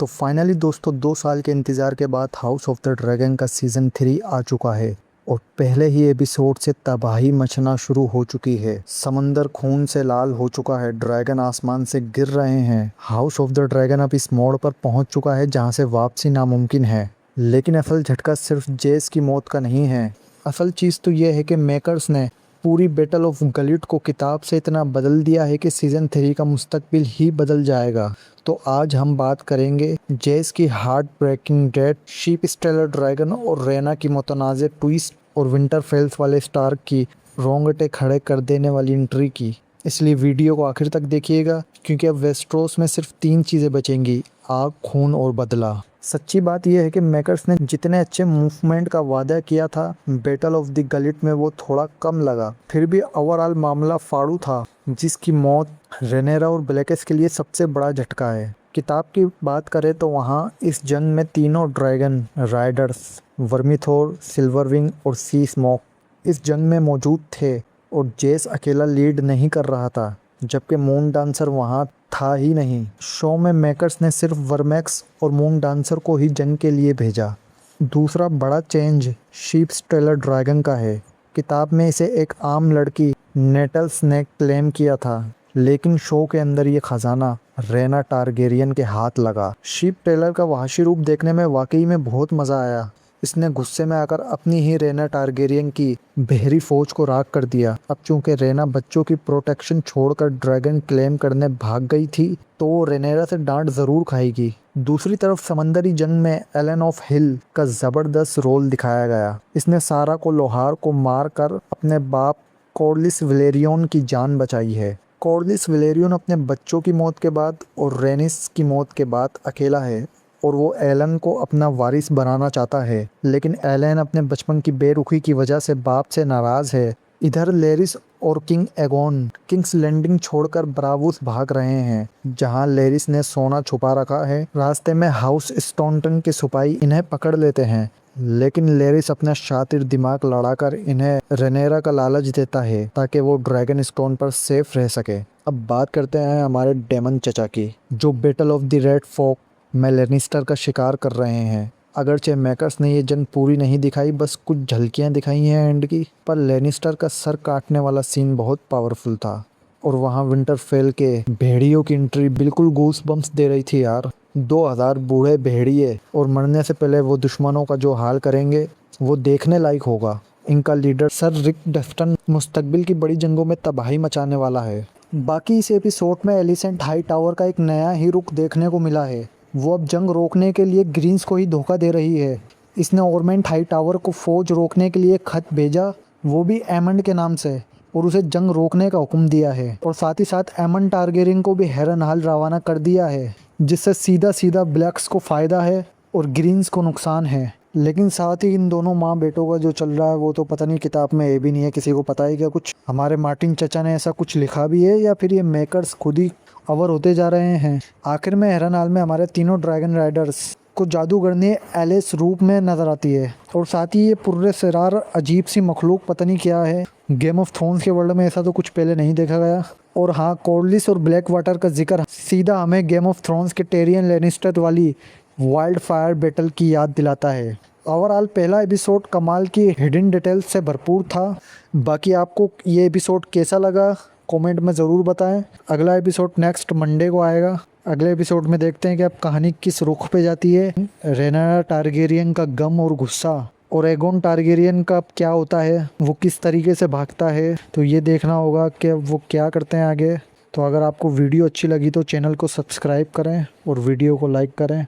तो फाइनली दोस्तों 2 साल के इंतज़ार के बाद हाउस ऑफ द ड्रैगन का सीज़न 3 आ चुका है और पहले ही एपिसोड से तबाही मचना शुरू हो चुकी है। समंदर खून से लाल हो चुका है, ड्रैगन आसमान से गिर रहे हैं। हाउस ऑफ द ड्रैगन अब इस मोड़ पर पहुंच चुका है जहां से वापसी नामुमकिन है। लेकिन असल झटका सिर्फ जेस की मौत का नहीं है। असल चीज़ तो यह है कि मेकर्स ने पूरी बैटल ऑफ गलिट को किताब से इतना बदल दिया है कि सीज़न 3 का मुस्तकबिल ही बदल जाएगा। तो आज हम बात करेंगे जेस की heart breaking death, Sheepstealer dragon और रेना की मुतनाज़ ट्विस्ट और विंटरफेल्स वाले स्टार्क की रोंगटे खड़े कर देने वाली एंट्री की। इसलिए वीडियो को आखिर तक देखिएगा क्योंकि अब वेस्ट्रोस में सिर्फ 3 चीज़ें बचेंगी: आग, खून और बदला। सच्ची बात यह है कि मेकर्स ने जितने अच्छे मूवमेंट का वादा किया था बैटल ऑफ द गलिट में वो थोड़ा कम लगा। फिर भी ओवरऑल मामला फाड़ू था, जिसकी मौत रेनेरा और ब्लैकेस के लिए सबसे बड़ा झटका है। किताब की बात करें तो वहाँ इस जंग में तीनों ड्रैगन राइडर्स वर्मीथोर, सिल्वरविंग और सी स्मोक इस जंग में मौजूद थे और जेस अकेला लीड नहीं कर रहा था, जबकि मून डांसर वहाँ था ही नहीं। शो में मेकर्स ने सिर्फ वर्मैक्स और मून डांसर को ही जंग के लिए भेजा। दूसरा बड़ा चेंज शीप स्टेलर ड्रैगन का है। किताब में इसे एक आम लड़की नेटल स्नेक क्लेम किया था, लेकिन शो के अंदर ये खजाना रेना टारगेरियन के हाथ लगा। शीप टेलर का वहशी रूप देखने में वाकई में बहुत मज़ा आया। इसने गुस्से में आकर अपनी ही रेना टारगेरियन की बहरी फौज को राख कर दिया। अब चूंकि रेना बच्चों की प्रोटेक्शन छोड़कर ड्रैगन क्लेम करने भाग गई थी, तो वो रेनेरा से डांट ज़रूर खाएगी। दूसरी तरफ समंदरी जंग में एलन ऑफ हिल का ज़बरदस्त रोल दिखाया गया। इसने सारा को लोहार को मार कर अपने बाप कॉर्लिस वैलेरियन की जान बचाई है। कॉर्लिस वैलेरियन अपने बच्चों की मौत के बाद और रेनिस की मौत के बाद अकेला है और वो एलन को अपना वारिस बनाना चाहता है, लेकिन एलन अपने बचपन की बेरुखी की वजह से बाप से नाराज़ है। इधर लेरिस और किंग एगोन किंग्स लैंडिंग छोड़कर ब्रावुस भाग रहे हैं, जहां लेरिस ने सोना छुपा रखा है। रास्ते में हाउस स्टोनटन के सिपाही इन्हें पकड़ लेते हैं, लेकिन लेरिस अपना शातिर दिमाग लड़ाकर इन्हें रेनेरा का लालच देता है ताकि वो ड्रैगन स्टोन पर सेफ रह सके। अब बात करते हैं हमारे डेमन चचा की, जो बैटल ऑफ द रेड फोक में लेनिस्टर का शिकार कर रहे हैं। अगरचे मेकर्स ने ये जंग पूरी नहीं दिखाई, बस कुछ झलकियां दिखाई हैं एंड की, पर लेनिस्टर का सर काटने वाला सीन बहुत पावरफुल था। और वहाँ विंटरफेल के भेड़ियों की एंट्री बिल्कुल गूस बम्स दे रही थी यार। 2000 बूढ़े भेड़िए और मरने से पहले वो दुश्मनों का जो हाल करेंगे वो देखने लायक होगा। इनका लीडर सर रिक डस्टन मुस्तकबिल की बड़ी जंगों में तबाही मचाने वाला है। बाकी इस एपिसोड में एलिसेंट हाई टावर का एक नया ही रुख देखने को मिला है। वो अब जंग रोकने के लिए ग्रीन्स को ही धोखा दे रही है। इसने ऑर्मेंट हाई टावर को फौज रोकने के लिए खत भेजा, वो भी एमंड के नाम से, और उसे जंग रोकने का हुक्म दिया है। और साथ ही साथ एमंड टारगेरियन को भी हैरनहाल रवाना कर दिया है, जिससे सीधा सीधा ब्लैक्स को फ़ायदा है और ग्रीन्स को नुकसान है। लेकिन साथ ही इन दोनों माँ बेटों का जो चल रहा है वो तो पता नहीं, किताब में ये भी नहीं है, किसी को पता है क्या कुछ? हमारे मार्टिन चचा ने ऐसा कुछ लिखा भी है या फिर ये मेकर्स खुद ही अवर होते जा रहे हैं? आखिर में हैरनहाल में हमारे तीनों ड्रैगन राइडर्स को जादूगरनी एलिस रूप में नजर आती है, और साथ ही ये पुर्रे सरार अजीब सी मखलूक पता नहीं क्या है। गेम ऑफ थ्रोन्स के वर्ल्ड में ऐसा तो कुछ पहले नहीं देखा गया। और हाँ, कॉर्लिस और ब्लैक वाटर का जिक्र सीधा हमें गेम ऑफ थ्रोन्स के टेरियन लेनिस्टर वाली वाइल्ड फायर बैटल की याद दिलाता है। ओवरऑल पहला एपिसोड कमाल की हिडन डिटेल्स से भरपूर था। बाकी आपको ये एपिसोड कैसा लगा कमेंट में ज़रूर बताएं। अगला एपिसोड नेक्स्ट मंडे को आएगा। अगले एपिसोड में देखते हैं कि अब कहानी किस रुख पे जाती है। रेना टारगेरियन का गम और गुस्सा और एगोन टारगेरियन का क्या होता है, वो किस तरीके से भागता है, तो ये देखना होगा कि वो क्या करते हैं आगे। तो अगर आपको वीडियो अच्छी लगी तो चैनल को सब्सक्राइब करें और वीडियो को लाइक करें।